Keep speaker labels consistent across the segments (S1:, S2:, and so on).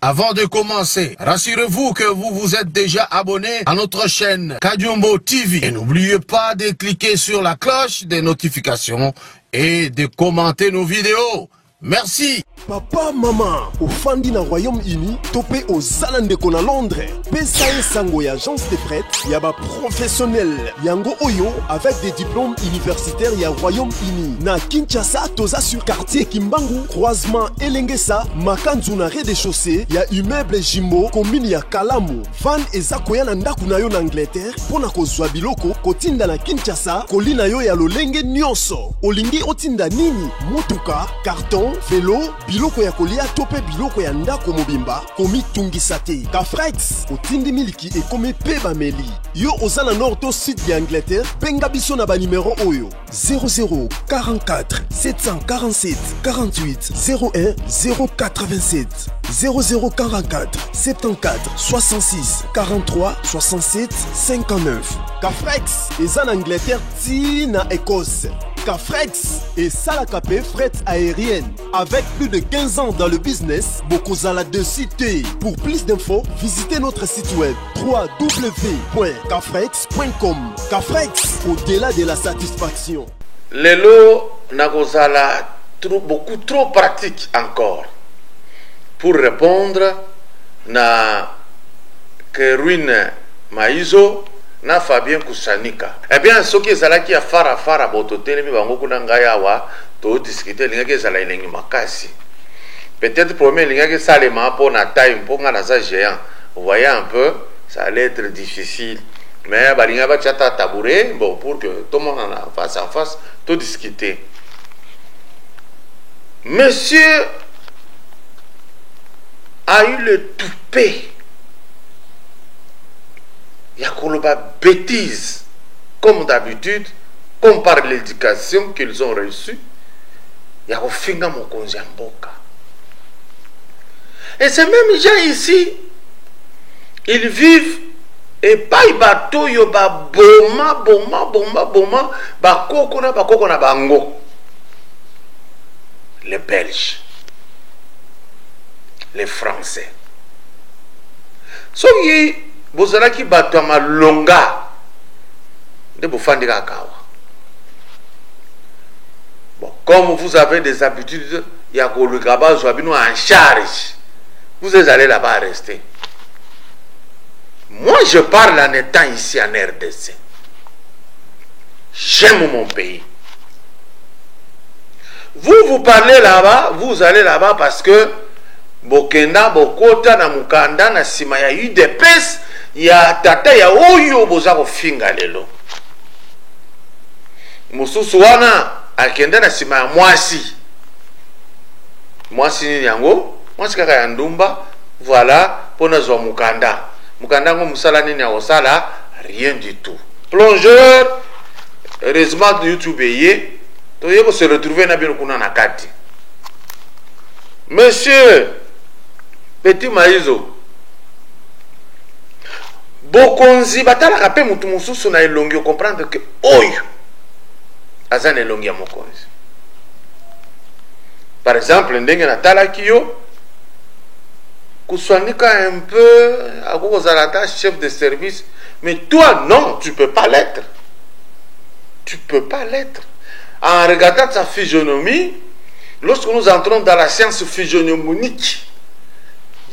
S1: Avant de commencer, rassurez-vous que vous vous êtes déjà abonné à notre chaîne Kadiombo TV. Et n'oubliez pas de cliquer sur la cloche des notifications et de commenter nos vidéos. Merci.
S2: Papa, maman, au Fandi na Royaume-Uni, topé aux Zalandeko na Londres. PSAE Sango ya agence de prête, yaba professionnel. Yango Oyo, avec des diplômes universitaires ya Royaume-Uni. Na Kinshasa, toza sur quartier Kimbangu, croisement Elengesa, Makanzu na rez-de-chaussée, ya immeuble Jimbo, commune ya Kalamu. Van eza koya na ndaku na yo na Angleterre, pona kozwa biloko, kotinda na Kinshasa, kolina yo ya lolenge nyonso. Olingi otinda nini? Motuka, carton, vélo, biloko ya kolia tope biloko ya ndako mobimba komi tungisa te. Kafrex otindi miliki e komi peba meli. Yo ozana nord to sud ya Angleterre, benga biso na ba numéro oyo 00 44 747 48 01 087 0044 74 66 43 67 59. Kafrex eza na Angleterre ti na Écosse. Kafrex et Salakapé fret aérienne. Avec plus de 15 ans dans le business, Bokozala de cité. Pour plus d'infos, visitez notre site web www.kafrex.com. Kafrex, au-delà de la satisfaction.
S3: Lelo Nagozala, beaucoup trop pratique encore pour répondre na Kerwin Maizo na Fabien Kusanika. Eh bien, ce qui est là qui a fara bototé, mais bango kuna ngaya to discuter linga ke zala ilengi makasi. Peut-être premier linga ke salema pour na time pour ngana za géant. Vous voyez un peu, ça allait être difficile. Mais balinga ba chata tabouret, bon pour que tout le monde en a face à face, tout discuter. Monsieur a eu le toupet. Il y a bêtise, comme d'habitude, comme par l'éducation qu'ils ont reçue. Il y a finga mon konjamboka. Et ces mêmes gens ici, ils vivent et pas ils bateau yo ba boma ba kokona bango. Les Belges, les Français. So bozalaki bato ya malonga nde bofandika kawa. Bon, comme vous avez des habitudes ya koluka bazwa bino en charge, vous allez là-bas rester. Moi je parle en étant ici en RDC. J'aime mon pays. Vous parlez là-bas, vous allez là-bas parce que bokenda bokota na mukanda na sima ya UDPS ya tata ya oyo boza kofinga lelo. Mususu wana akenda na sima ya mwasi. Mwasi nini yango? Mwasi kaka ya ndumba, voilà, pona zwa mukanda. Mukanda ngo musala nini ya osala? Rien du tout. Plongeur, heureusement de YouTube yé, to yebo se retrouver na bino kuna na kati. Monsieur Petit Maizo, bokonzi batalaka pe mutu mususu na elongi comprendre que oyo azana elongi ya mokonzi. Par exemple, ndenge na talaki yo kuswanika un peu akozalata chef de service, mais toi non, tu peux pas l'être. Tu peux pas l'être. En regardant sa physionomie, lorsque nous entrons dans la science physiognomique,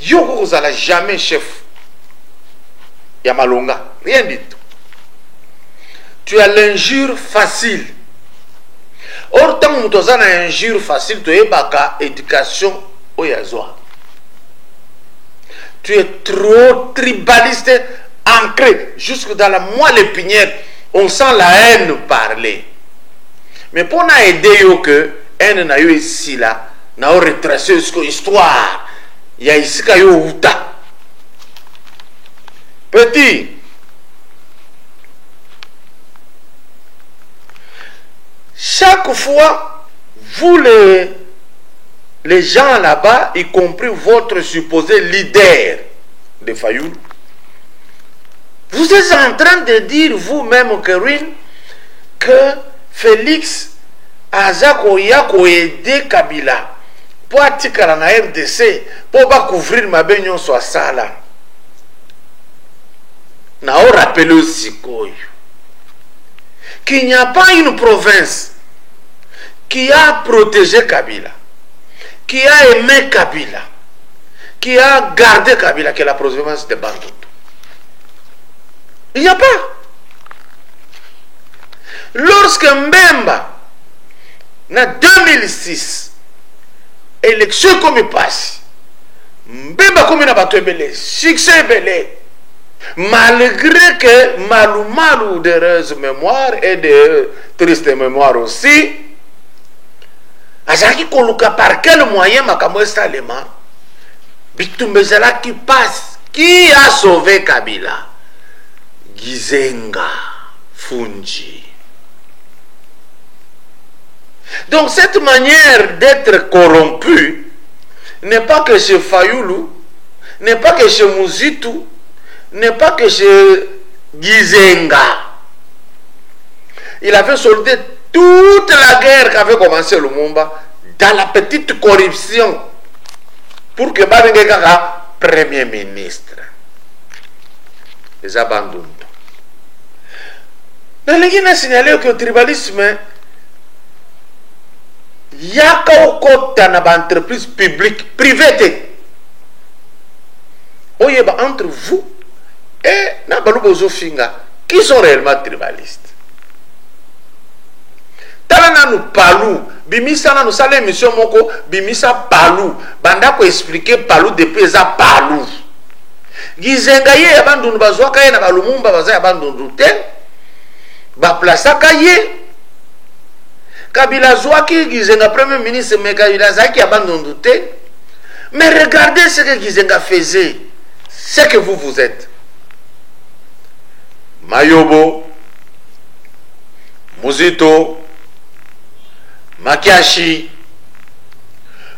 S3: yo kozala jamais chef. Yamalonga, rien du tout. Tu as l'injure facile. Or, tant que tu as l'injure facile, tu as éducation au yazoa. Tu es trop tribaliste, ancré, jusque dans la moelle épinière. On sent la haine parler. Mais pour nous aider, que haine n'a eu ici là, n'a eu retracé cette histoire. Il y a ici qu'il y a eu Outa. Petit, chaque fois, vous les gens là-bas, y compris votre supposé leader de Fayoul, vous êtes en train de dire vous-même, Kerwin, que Félix Azako Yako aidé Kabila po atikala na RDC po bacouvrir mabe nyonso asala. Na o rappele aussi qu'il n'y a pas une province qui a protégé Kabila, qui a aimé Kabila, qui a gardé Kabila, que la province de Bandundu. Il n'y a pas. Lorsque Mbemba, en 2006, élection comme il passe, Mbemba comme il a battu belé, succès belé, malgré que malou d'heureuse mémoire et de triste mémoire aussi, Azaki Koluka par quel moyen Makambo Salema, Bitumbezala qui passe, qui a sauvé Kabila? Gizenga Fungi. Donc cette manière d'être corrompu n'est pas que chez Fayoulou, n'est pas que chez Muzitu, n'est pas que chez Gizenga. Il avait soldé toute la guerre qu'avait commencé Lumumba dans la petite corruption pour que Barengeka Premier ministre. Les abandonnent. Mais les gens ont signalé que le tribalisme il y a une entreprise publique, privée. Entre vous et Nabalubozo Finga, qui sont réellement tribalistes. Talana nous Palou, Bimisa nous sale émission moko, Bimisa Palou, banda ko expliquer Palou depuis ça Palou. Gizenga ye abandonu bazwaka ye na balumumba baza abandonu te. Ba plaça kaye. Kabila Zouaki, Gizenga Premier ministre, mais Kabila Zaki abandonne te. Mais regardez ce que Gizenga faisait. Ce que vous êtes. Mayobo, Muzito, Makiashi,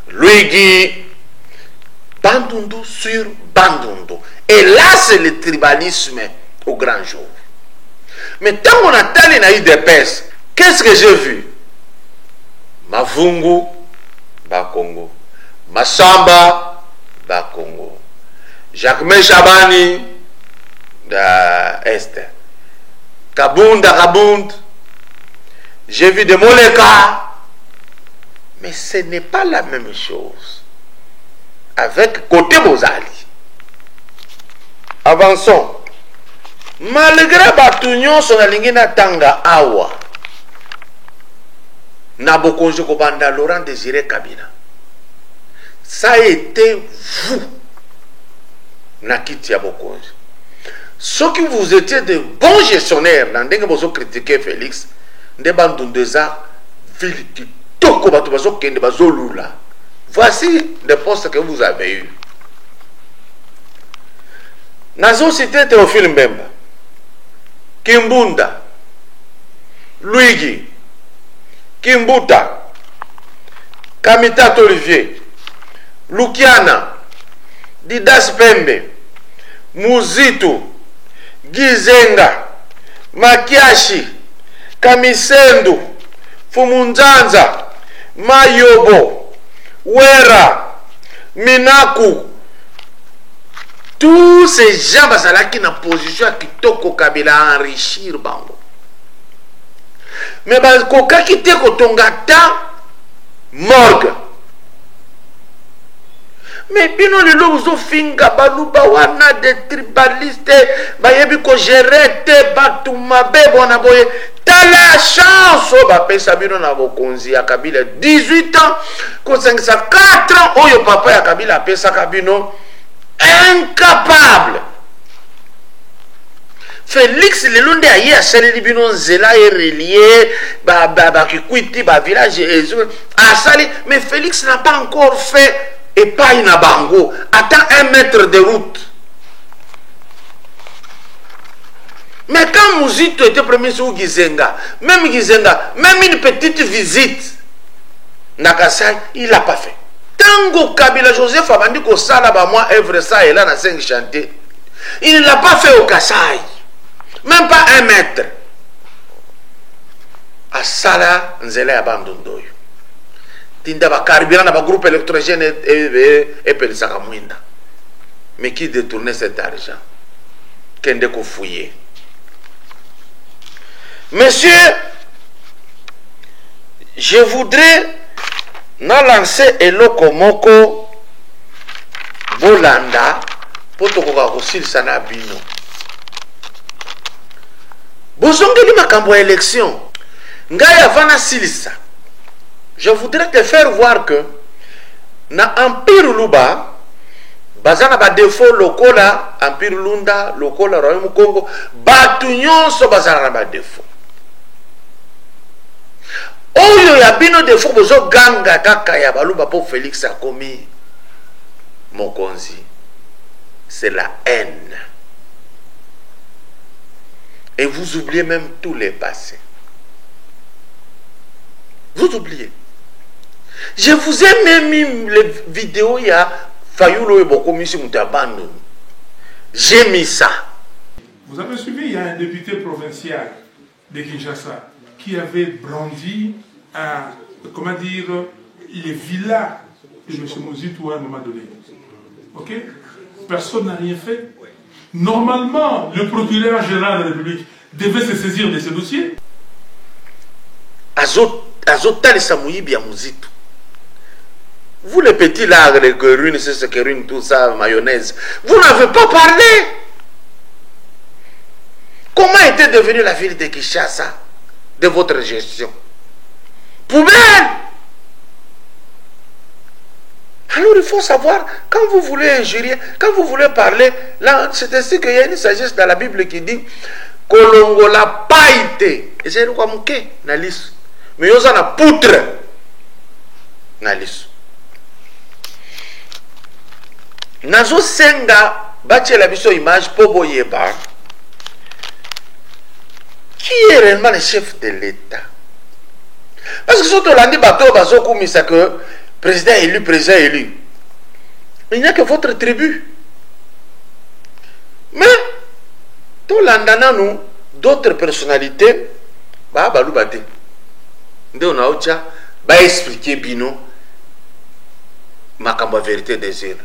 S3: Luigi, Bandundu sur Bandundu. Et là, c'est le tribalisme au grand jour. Mais tant qu'on a talé na UDPS, qu'est-ce que j'ai vu? Mavungu, Bakongo. Masamba, Bakongo. Jacques Chabani, da Est. Kabunda, Kabund. J'ai vu de Moleka. Mais ce n'est pas la même chose. Avec côté Bozali. Avançons. Malgré Batunion, son alingina tanga awa. Nabokonjo Kobanda, Laurent Désiré Kabila. Ça a été vous, Nakiti Abokonjo. Ceux qui vous étiez de bons gestionnaires, dans des gens qui critiquaient Félix, des bandes de ça, voici les postes que vous avez eus. Nazo cité Théophile Mbemba, Kimbunda, Luigi, Kimbuta, Kamita Olivier, Lukiana, Didas Pembe, Muzitu, Gizenga, Makiashi, Kamisendu, Fumunzanza, Mayobo, Wera, Minaku. Tous ces gens qui sont en position à Kitoko Kabila enrichir Bango. Mais Koka Kite Kotongata morgue. Mais bino le lozo finga baluba wana des tribalistes bayebi ko gerete batuma bebona boye. T'as la chance ba pesa bino na bokonzi ya Kabila 18 ans ko 4 ans oyo papa ya Kabila pesa Kabino incapable. Félix Lelonde aye a sali bino nzela et relié ba kikwiti ba village asali, mais Félix n'a pas encore fait et pas une bango, attends 1 mètre de route. Mais quand Mouzito était premier sur Gizenga, même une petite visite, Nakasai, il l'a pas fait. Tango Kabila Joseph Abandi ko sala ba moi œuvre ça et là na 5 chantiers. Il ne l'a pas fait au Kassai. Même pas 1 mètre. A sala nzela ya bandondoyo. tinda ba carburant na ba groupe électrogène et pelisaka mwinda. Mais qui détournait cet argent? Kende ko fouiller. Monsieur, je voudrais na lancer eloko moko bolanda poto ko kosilisa na bino. Bozongeli makambo ya élection. Ngai avana silisa. Je voudrais te faire voir que na Empire Luba bazana ba défaut lokola Empire Lunda, lokola Royaume Congo, batu nyonso bazana na ba défaut. Oyo ya bino défaut bozo ganga kaka ya baluba po Félix akomi mokonzi. C'est la haine. Et vous oubliez même tous les passés. Vous oubliez. Je vous ai même mis les vidéos, il y a Fayulu et Bokomisi Moutabando. J'ai mis ça.
S4: Vous avez suivi, il y a un député provincial de Kinshasa qui avait brandi comment dire, les villas de M. Mozitou à un moment donné. Ok? Personne n'a rien fait. Normalement, le procureur général de la République devait se saisir de ce dossier.
S3: Vous les petits là, les guerunes, c'est ce que tout ça, mayonnaise, vous n'avez pas parlé. Comment était devenue la ville de Kinshasa de votre gestion? Poubelle. Alors il faut savoir, quand vous voulez injurier, quand vous voulez parler, là, c'est ainsi qu'il y a une sagesse dans la Bible qui dit Kolongo la païté. Et c'est quoi mouke, nalis. Mais il y a une poutre, nalis. Nazo senga, bâti la biso image, Pobo Yeba. Qui est réellement le chef de l'État? Parce que surtout l'année bateau, bazo koumisa que président élu, président élu. Il n'y a que votre tribu. Mais, tout l'andana nous, d'autres personnalités, bah, balou bate. Nous, on a ocha, bah, expliquer bino, ma kamba vérité des îles.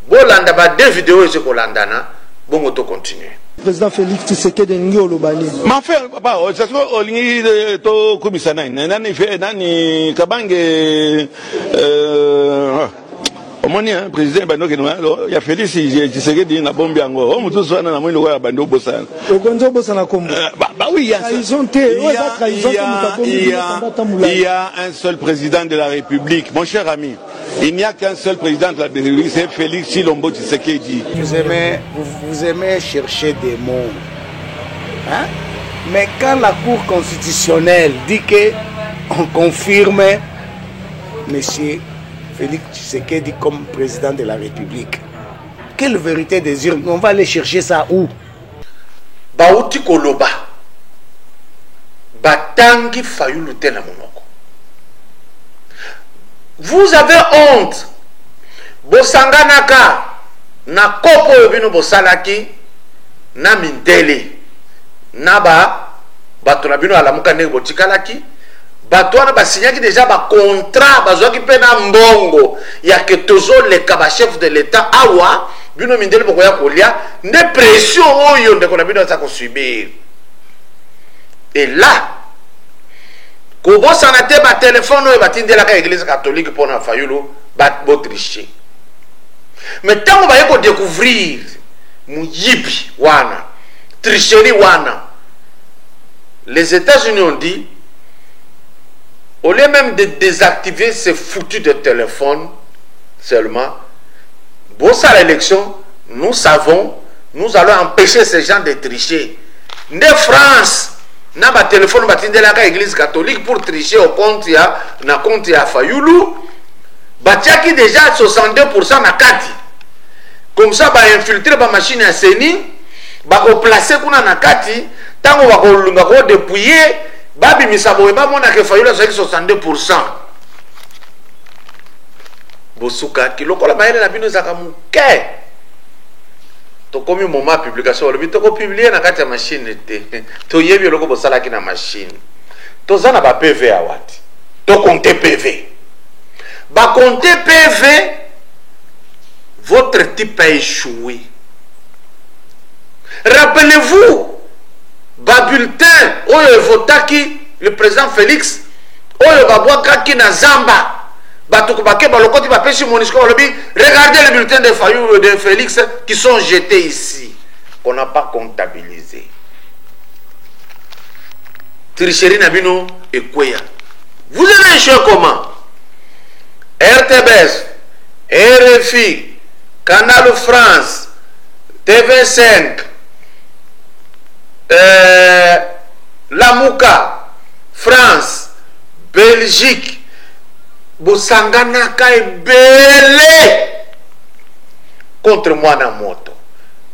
S3: Bon, l'anda, bah, deux vidéos, et ce qu'on l'andana, bon, on continue.
S5: Président Félix Tshisekedi ngi olobani.
S6: Ma frère, papa, ça soit olingi to komisana nani fait nani kabange omoni hein président bando kenwa ya Félix Tshisekedi na bombi yango o mutu so na mwino ya bando bosana.
S5: Okonzo bosana kombo.
S6: Bah oui, il y a un seul président de la République, mon cher ami. Il n'y a qu'un seul président de la République, c'est Félix Tshilombo Tshisekedi.
S7: Vous aimez chercher des mots. Hein? Mais quand la Cour constitutionnelle dit qu'on confirme M. Félix Tshisekedi comme président de la République, quelle vérité des urnes? On va aller chercher ça où?
S3: Baouti Koloba. Batangi Fayulu Tena Monoko. Vous avez honte. Bosanganaka na kopo yobino bosalaki na mindele naba bato na bino alamuka ndenge botikalaki bato wana basignaki déjà ba contrat bazwaki pe na mbongo ya ke tozoleka ba chef de l'état awa bino mindele bokoya kolia nde pression oyo ndeko na bino aza kosubir. Et là kobosana te ba téléphone oyo batindelaka église catholique pona Fayulu bat botricher. Mais tant qu'on va découvrir Mouyibi wana, tricherie wana, les États-Unis ont dit, au lieu même de désactiver ces foutus de téléphone seulement, bon ça l'élection, nous savons, nous allons empêcher ces gens de tricher. De France, n'a pas téléphone batinde la église catholique pour tricher au compte ya na compte ya Fayulu. Batiaki déjà 62% na kati. Comme ça, ba infiltrer ba machine à seni, ba ko placer kuna na kati, tango ba ko dépouiller, ba bimisa bo ba mona ke Fayulu za 62%. Bosuka kiloko la maele na bino za kamuke. To komi moment publication le bito ko publier na kati ya machine te. To yebi loko bosala ki na machine. To zana ba PV awati. To compter PV. Par compter PV, votre type a échoué. Rappelez-vous, bulletin, oyo votaki le président Félix, oyo babwakaki na Zamba. Regardez les bulletins de Fayou de Félix qui sont jetés ici, qu'on n'a pas comptabilisé. Tricherie Nabino et Kouya. Vous avez échoué comment? RTBS, RFI, Canal France, TV5, La Mouka, France, Belgique, Bosangana Kaibele contre moi na moto.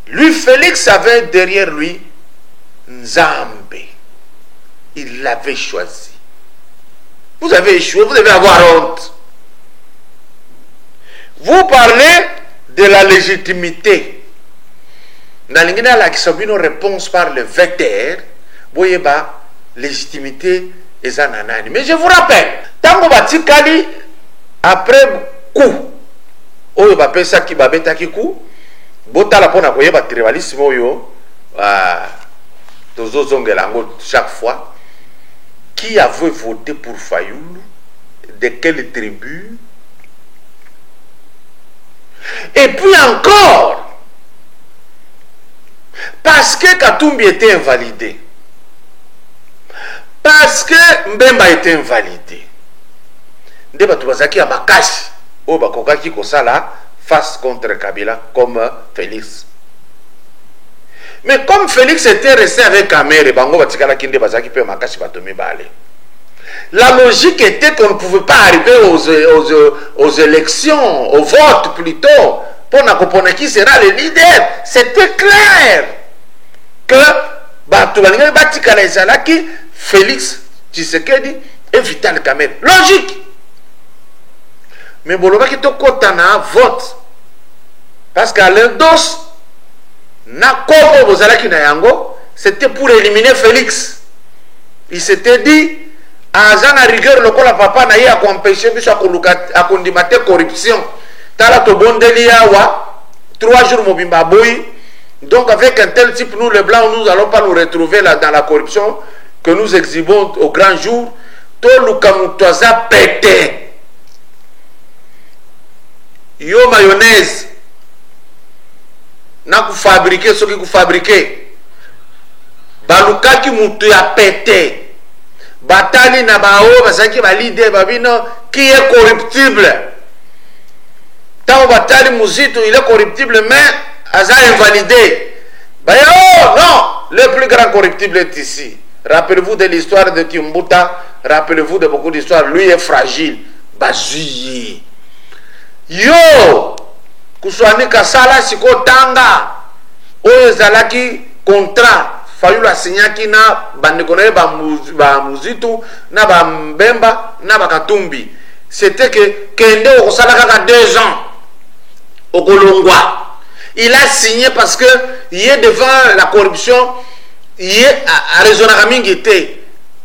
S3: Lui, Félix avait derrière lui Nzambe. Il l'avait choisi. Vous avez échoué, vous devez avoir honte. Vous parlez de la légitimité. Nalingina la kisabino réponse par le vecteur. Boyeba légitimité ezananani. Mais je vous rappelle, tango batikali après coup. Oyo ba pesa ki babeta ki coup. Botala pona koyeba tribalisme oyo tozo zongelango chaque fois. Qui avait voté pour Fayoulou? De quelle tribu? Et puis encore, parce que Katumbi était invalidé, parce que Mbemba était invalidé, Ndeba Tubazaki a Makashi, au Bakokaki Kosala, face contre Kabila, comme Félix. Mais comme Félix était resté avec Kamer et Bango Batikala Kinde Bazaki peut Makashi Batomi Bale. La logique était qu'on ne pouvait pas arriver aux élections, au vote plutôt, pour comprendre qui sera le leader. C'était clair que Batoumi Batikala Ezalaki, Félix Tshisekedi et Vital Kamer. Logique. Mais Boloba qui tokotana vote. Parce qu'à l'endos, c'était pour éliminer Félix. Il s'était dit, à Zana rigueur, le col à papa n'a pas empêché à condimenter corruption. Tala to bondelia wa 3 jours mobimba boy. Donc avec un tel type, nous les blancs, nous allons pas nous retrouver là dans la corruption que nous exhibons au grand jour. To lukamutoza pété. Yo mayonnaise. Na ku fabriquer ce qui ku fabriquer. Balukaki mutu ya pété. Batali na bao basaki ba leader babino qui est corruptible. Tant Batali Mouzito il est corruptible mais Aza invalidé. Bah oh non, le plus grand corruptible est ici. Rappelez-vous de l'histoire de Tiumbuta, rappelez-vous de beaucoup d'histoires. Lui est fragile. Bazuyi. Yo kuswani kasala siko tanga. Oyo zalaki contrat. Fayulu signaki na bandekone ba Muzitu na ba Mbemba na ba Katumbi. C'était que Kende okosalaka 2 ans au Kolongwa. Il a signé parce que il est devant la corruption, il est à raisonnable mingi.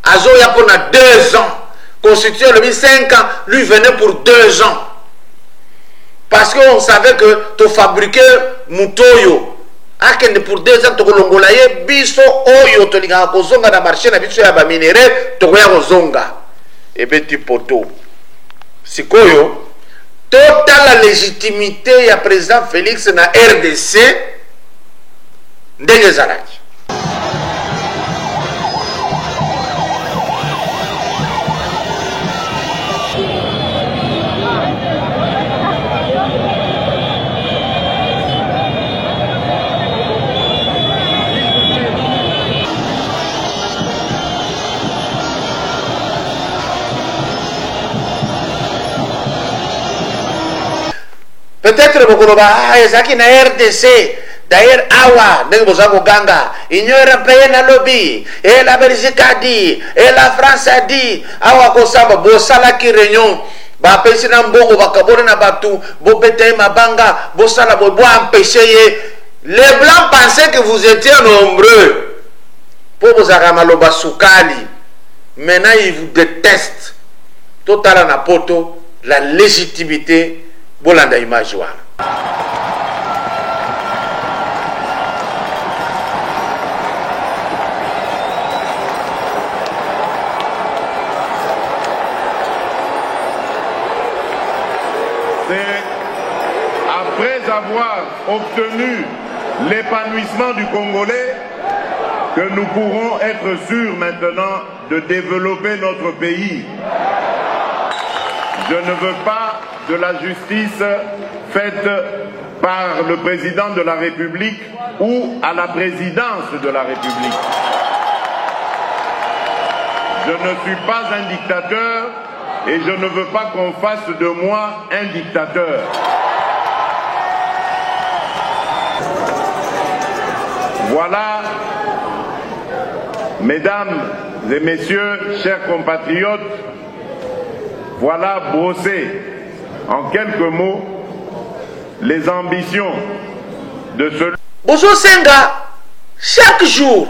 S3: Azo ya pour 2 ans. Constitué le 5 ans, lui venait pour 2 ans. Parce qu'on savait que tu fabriquais Mutoyo. Akende pour 2 ans, tu kolongolaye biso oyo to linga kozonga na marché na biso ya ba minéraux to ya kozonga. Et petit poto. Sikoyo total la légitimité ya président Félix na RDC ndenge zalaki. Peut-être que na RDC, d'ailleurs, Awa, Ganga, Union européenne a lobby, et la Belgique a dit, et la France a dit, Awa Kosamba, Bosala qui réunion, ba pesina mbongo bakabone na batu, bo bete mabanga, Bosala bo empêcher. Les blancs pensaient que vous étiez nombreux pour vous aramaloba soukali. Maintenant ils vous détestent. Total na poto, la légitimité bolanda image wana.
S6: Après avoir obtenu l'épanouissement du Congolais, que nous pourrons être sûrs maintenant de développer notre pays. Je ne veux pas de la justice faite par le président de la République ou à la présidence de la République. Je ne suis pas un dictateur et je ne veux pas qu'on fasse de moi un dictateur. Voilà, mesdames et messieurs, chers compatriotes, voilà brossé en quelques mots les ambitions de ce...
S3: Bozo Senga, chaque jour,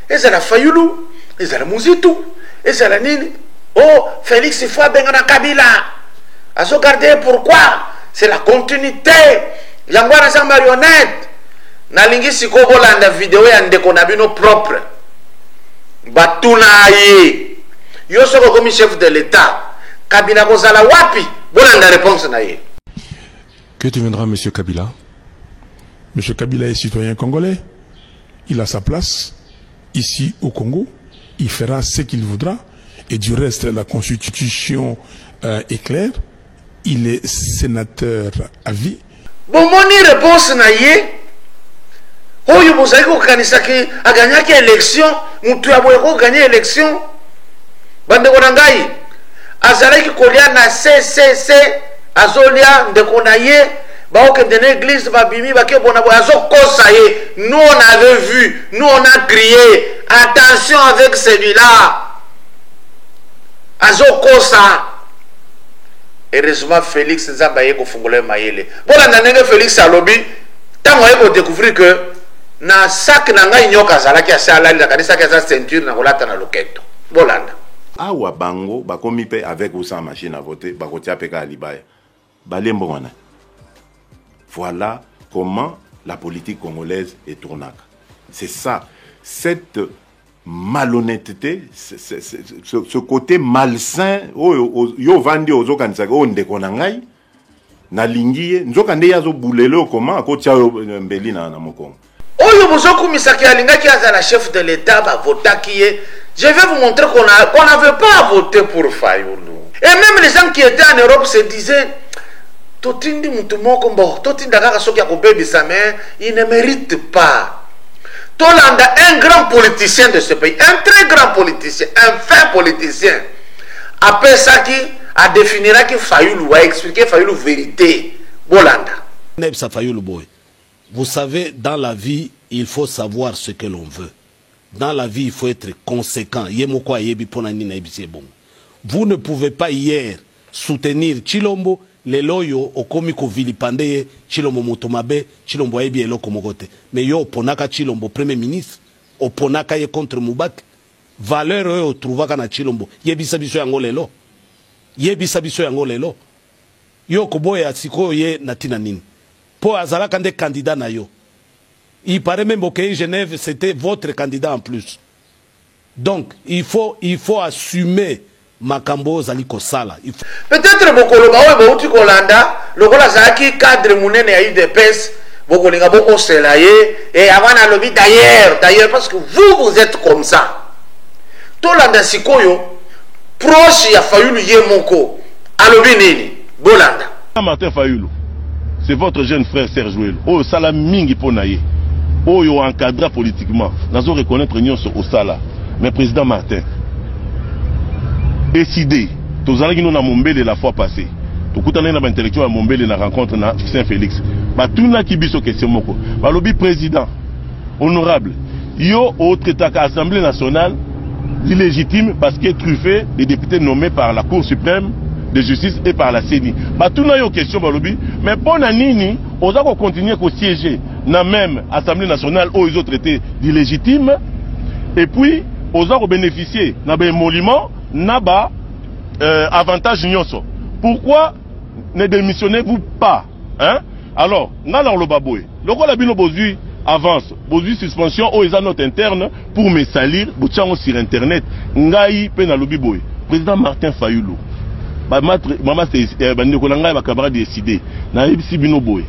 S3: ezala Fayulu, ezala Muzitu, ezala Nini, oh, Félix Houphouët Bengana Kabila. Azo garder pourquoi? C'est la continuité. Yangwana sa marionnette. Nalingi siko bolanda vidéo ya ndeko na bino propre. Batuna ye. Yo soko comme chef de l'État. Kabila kozala wapi? Bolanda réponse na ye.
S4: Que deviendra monsieur Kabila? Monsieur Kabila est citoyen congolais. Il a sa place ici au Congo. Il fera ce qu'il voudra. Et du reste, la constitution est claire. Il est sénateur à vie.
S3: Bon, mon réponse na ye. Oyo bozali ko kanisa ki a gagné élection, mutu ya boye ko gagner élection. Bande ko ngai. Azali ki kolia na CCC azolia ndeko na ye ba oke de l'église ba bimi ba ke bona boya zo kosa ye. Nous on avait vu, nous on a crié, attention avec celui-là. Azo kosa. Heureusement Félix Nzambaye ko fungole mayele. Bona ndenge Félix alobi tango yeko découvrir que na sac na ngai nyoka zalaki asala la kanisa ka za ceinture na kolata na loketo. Bolanda.
S6: Awa bango bakomi pe avec ou sans machine à voter bakotia peka libaya. Balembo wana. Voilà comment la politique congolaise est tournée. C'est ça, cette malhonnêteté, ce côté malsain, yo vandi ozo kanisa ko ndeko na ngai na lingiye nzoka nde yazo bulelo comment akotia mbeli na mokongo.
S3: Oyo bozoku misaki alingaki azala chef de l'État ba votaki ye. Je vais vous montrer qu'on n'avait pas voté pour Fayulu. Et même les gens qui étaient en Europe se disaient Totindi mutumoko mbo, Totinda kaka soki ya kobebi sa mère, il ne mérite pas. Tolanda, un grand politicien de ce pays, un très grand politicien, un fin politicien. Après ça qui a défini qui Fayulu, a expliqué Fayulu vérité. Bolanda.
S8: Nebsa Fayulu boy. Vous savez, dans la vie, il faut savoir ce que l'on veut. Dans la vie, il faut être conséquent. Vous ne pouvez pas hier soutenir Chilombo, les loyo au komiko vilipande Chilombo Motomabe, Chilombo ebi eloko mogote. Mais yo ponaka Chilombo premier ministre, oponaka ye contre Mubak. Valeur yo trouvaka na Chilombo. Yebisa biso yango lelo. Yebisa biso yango lelo. Yo koboya siko ye natina nini. Po azalaka nde candidat na yo. Il paraît même que Genève, c'était votre candidat en plus. Donc, il faut assumer Makambo Zaliko Sala.
S3: Peut-être Bokoloba ou Bouti Kolanda, le Kola Zaki, cadre Mounene a eu des pèses, Bokolinga Boko Selaye, et avant à lobby d'ailleurs, parce que vous êtes comme ça. Tolanda Sikoyo, proche ya Fayulu Yemoko, à lobby Nini, Bolanda.
S9: Martin Fayulu, c'est votre jeune frère Serge Ouelo. Oh, Salamingi Ponaye. Oh, yo encadra politiquement. Nous allons reconnaître l'union sur Osala. Mais président Martin, décidé, tous allons nous na Mombele la fois passée. Tout le monde a intellectuel à Mombele na rencontre na Saint-Félix. Bah tout na qui biso question moko. Bah lobby président, honorable. Yo autre état qu'Assemblée nationale, illégitime parce qu'il est truffé des députés nommés par la Cour suprême de justice et par la CENI. Bah tout na yo question bah lobby. Mais pour Nanini, on va continuer à siéger dans même Assemblée nationale où ils ont traité d'illégitime. Et puis, on va bénéficier d'un émolument, d'un avantage nyonso. Pourquoi ne démissionnez-vous pas, hein? Alors, alors le baboué, le roi Labino Bozui avance, Bozui suspension, oh, ils ont note interne pour me salir, Bouchango sur internet, Ngaï Penalobi Boy, président Martin Fayoulou, maman c'est Bandekolanga et Bakabara décidé, Naïb Sibino Boy,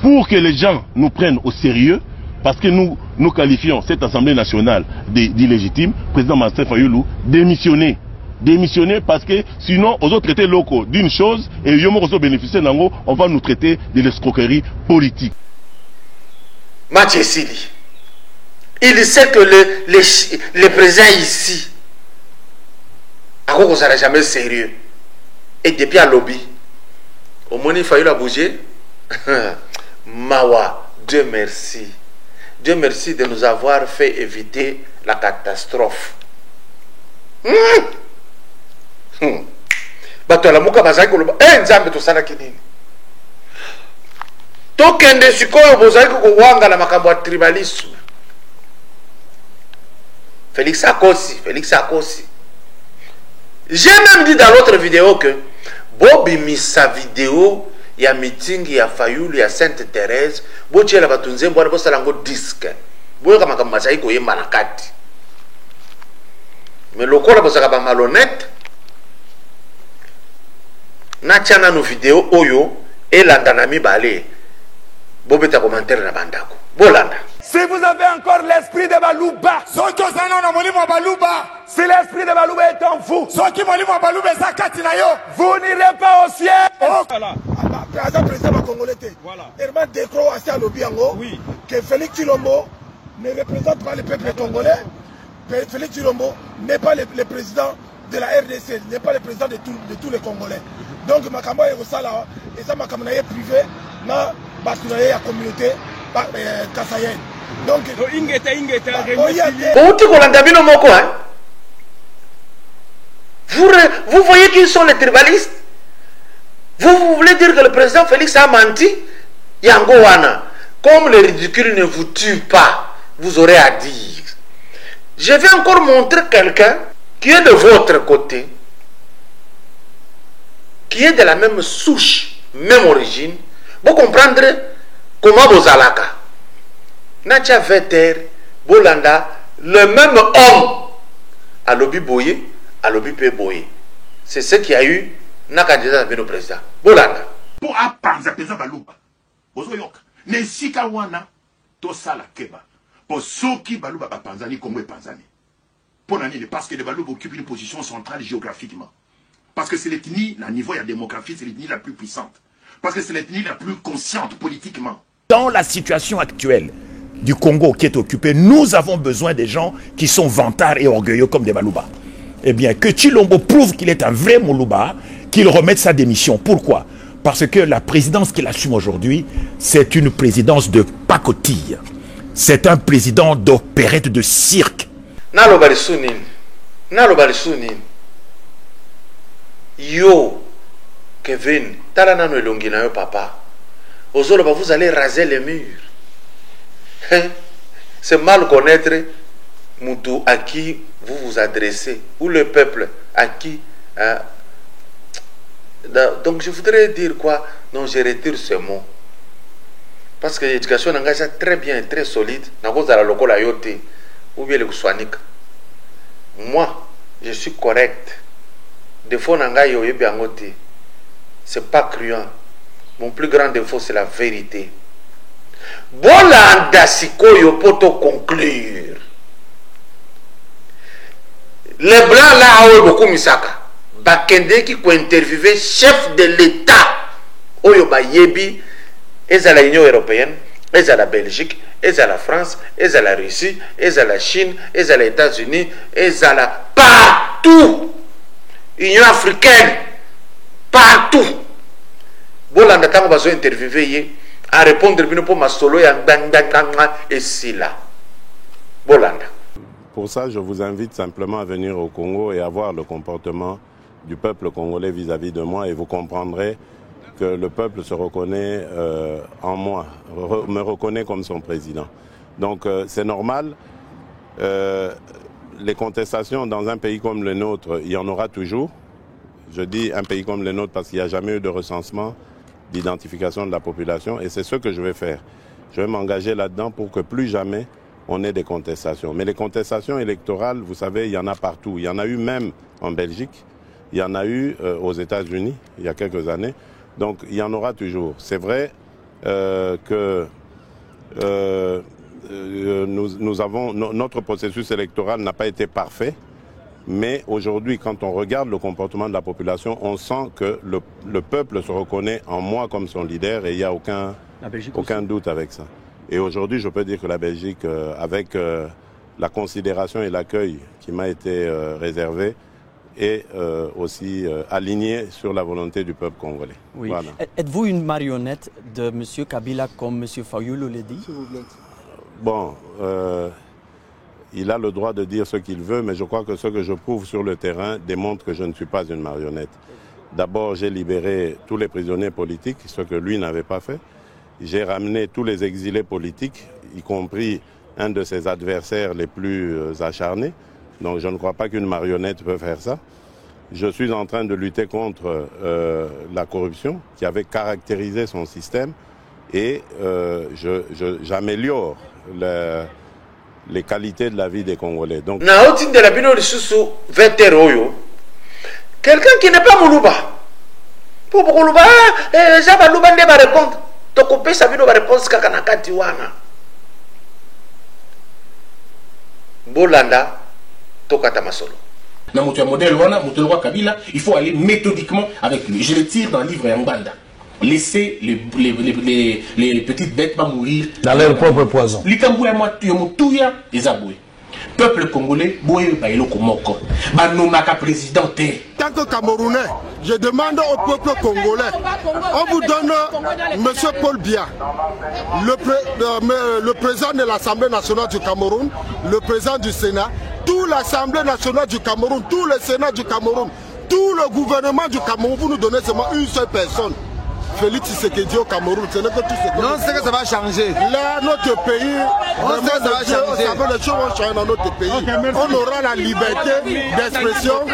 S9: pour que les gens nous prennent au sérieux, parce que nous qualifions cette Assemblée nationale d'illégitime, président Martin Fayoulou, démissionner parce que sinon, aux autres traités locaux d'une chose, et Yomo bénéficier d'ango, on va nous traiter de l'escroquerie politique.
S3: Mathieu Sili, il sait que le président ici, à quoi on ne sera jamais sérieux. Et depuis à lobby, au moins il fallait bouger. Mawa, Dieu merci. Dieu merci de nous avoir fait éviter la catastrophe. Bato la muka bazaki koloba nzambe tosala kinini tokende sikoyo bozaki kowanga na makambo ya tribalisme. Félix Akosi. J'ai même dit dans l'autre vidéo que Bobby mis sa vidéo ya meeting ya Fayoulou ya Sainte Thérèse botiela batunze mbwana bosala ngo disque boyo kama kama bazaki koyemba na kati mais lokola bozaka ba malhonnête na tchana no vidéo oyo elanda na mibale bobeta commentaire na bandako bolanda.
S10: Si vous avez encore l'esprit de Balouba, si l'esprit de Balouba est en vous, vous n'irez pas au ciel.
S11: Président congolais, Herman Dekro a dit à l'Obiango que Félix Tshilombo ne représente pas le peuple congolais. Félix Tshilombo n'est pas le président de la RDC, n'est pas le président de tous les Congolais. Donc, Makambo est au Sala, et ça, Makambo est privé, dans la communauté kassaïenne. Donc,
S3: vous voyez qu'ils sont les tribalistes. Vous voulez dire que le président Félix a menti? Yangowana, comme le ridicule ne vous tue pas, vous aurez à dire. Je vais encore montrer quelqu'un qui est de votre côté, qui est de la même souche, même origine. Vous comprendrez comment vous allez. Nacha Veter, Bolanda, le même homme, à l'obi boye, à l'obi pe boye. C'est ce qu'il y a eu na candidat avec le président. Bolanda.
S12: Pour appanza président Balouba. Ozoyok. Ne sika wana to sala keba. Pour ceux qui Balouba panzani comme panzani. Pour l'année parce que les Balouba occupent une position centrale géographiquement. Parce que c'est l'ethnie, à niveau de la démographie, c'est l'ethnie la plus puissante. Parce que c'est l'ethnie la plus consciente politiquement.
S13: Dans la situation actuelle du Congo qui est occupé, nous avons besoin des gens qui sont vantards et orgueilleux comme des Balouba. Eh bien, que Tshilombo prouve qu'il est un vrai Moulouba, qu'il remette sa démission. Pourquoi? Parce que la présidence qu'il assume aujourd'hui, c'est une présidence de pacotille. C'est un président d'opérette de cirque.
S3: Yo, Kevin, talanano elongi na yo papa. Ozoloba, vous allez raser les murs. C'est mal connaître Moutou à qui vous vous adressez, ou le peuple à qui. Donc je voudrais dire quoi? Non, je retire ce mot. Parce que l'éducation est très bien, très solide. Ou bien le soignique. Moi, je suis correct. Défaut c'est pas cruant. Mon plus grand défaut, c'est la vérité. Bolanda sikoyo poto conclure. Les blancs là ont beaucoup misaka. Bakende qui peut interviewer chef de l'État. Oyo ba yebi, et à l'Union européenne, et à la Belgique, et à la France, et à la Russie, et à la Chine, et à les États-Unis, et à la partout. Union africaine, partout. Bolanda tango bazo interviewer à répondre pour ma solo et si là. Bolanda.
S6: Pour ça, je vous invite simplement à venir au Congo et à voir le comportement du peuple congolais vis-à-vis de moi et vous comprendrez que le peuple se reconnaît en moi, me reconnaît comme son président. Donc c'est normal. Les contestations dans un pays comme le nôtre, il y en aura toujours. Je dis un pays comme le nôtre parce qu'il n'y a jamais eu de recensement, d'identification de la population, et c'est ce que je vais faire. Je vais m'engager là-dedans pour que plus jamais on ait des contestations. Mais les contestations électorales, vous savez, il y en a partout. Il y en a eu même en Belgique, il y en a eu aux États-Unis il y a quelques années. Donc il y en aura toujours. C'est vrai que notre processus électoral n'a pas été parfait, mais aujourd'hui, quand on regarde le comportement de la population, on sent que le peuple se reconnaît en moi comme son leader et il n'y a aucun doute avec ça. Et aujourd'hui, je peux dire que la Belgique, avec la considération et l'accueil qui m'a été réservé, est aussi alignée sur la volonté du peuple congolais.
S14: Oui.
S6: Voilà.
S14: Êtes-vous une marionnette de M. Kabila, comme M. Fayulu l'a dit?
S6: Bon, il a le droit de dire ce qu'il veut, mais je crois que ce que je prouve sur le terrain démontre que je ne suis pas une marionnette. D'abord, j'ai libéré tous les prisonniers politiques, ce que lui n'avait pas fait. J'ai ramené tous les exilés politiques, y compris un de ses adversaires les plus acharnés. Donc je ne crois pas qu'une marionnette peut faire ça. Je suis en train de lutter contre la corruption qui avait caractérisé son système et j'améliore les qualités de la vie des Congolais. Donc,
S3: quelqu'un qui n'est pas Moulouba. Pour Moulouba, Jaba Louba ne va répondre. Tokopé sa vie va répondre kakanakati wana. Bolanda tokata masolo.
S15: Dans mon modèle wana, mon Kabila, il faut aller méthodiquement avec lui. Je le tire dans le livre Yambanda. Laissez les petites bêtes pas mourir
S16: dans leur propre poison.
S15: Peuple congolais,
S11: tant que Camerounais, je demande au peuple congolais, on vous donne M. Paul Biya, le président de l'Assemblée nationale du Cameroun, le président du Sénat, toute l'Assemblée nationale du Cameroun, tout le Sénat du Cameroun, tout le gouvernement du Cameroun, vous nous donnez seulement une seule personne. Félix Tshisekedi au Cameroun, ce n'est que tout ce que...
S1: Non, c'est que ça va changer.
S11: Là, notre pays, vraiment, ça va changer. Les choses vont changer dans notre pays. On aura la liberté d'expression.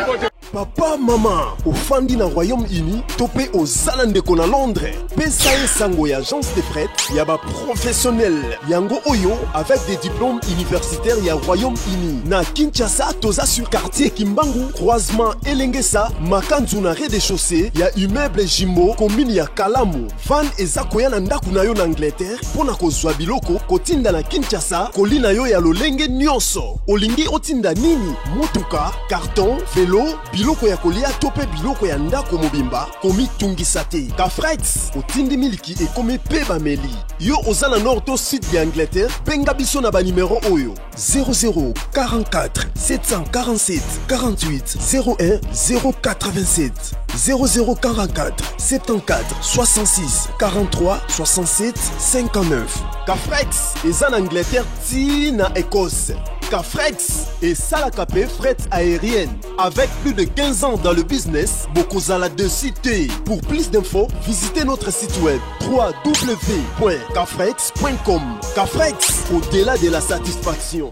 S11: Papa, maman, au Fandi na Royaume-Uni, topé aux Zalandeko na Londres. Pesae Sango y agence de fret, yaba professionnel. Yango Oyo, avec des diplômes universitaires y a Royaume-Uni. Na Kinshasa, toza sur quartier Kimbangu, croisement Elengesa, Makanzu na rez-de-chaussée, y a immeuble Jimbo, commune ya Kalamu. Van ezakoya na ndaku na yo na Angleterre, pona kozwa biloko, kotinda na Kinshasa, kolina yo ya lolenge nyonso. Olingi otinda nini? Motuka, carton, vélo, biloko ya kolia tope biloko ya ndako mobimba komi tungisa te. Kafrex otindi miliki e komi pe bameli. Yo ozana nord to sud de Angleterre, penga biso na ba numéro oyo 00 44 747 48 01 087 00 44 74 66 43 67 59. Kafrex eza na Angleterre ti na Écosse. Kafrex et Salakapé fret aérienne. Avec plus de 15 ans dans le business, Bokozala de cité. Pour plus d'infos, visitez notre site web www.kafrex.com. Kafrex, au-delà de la satisfaction.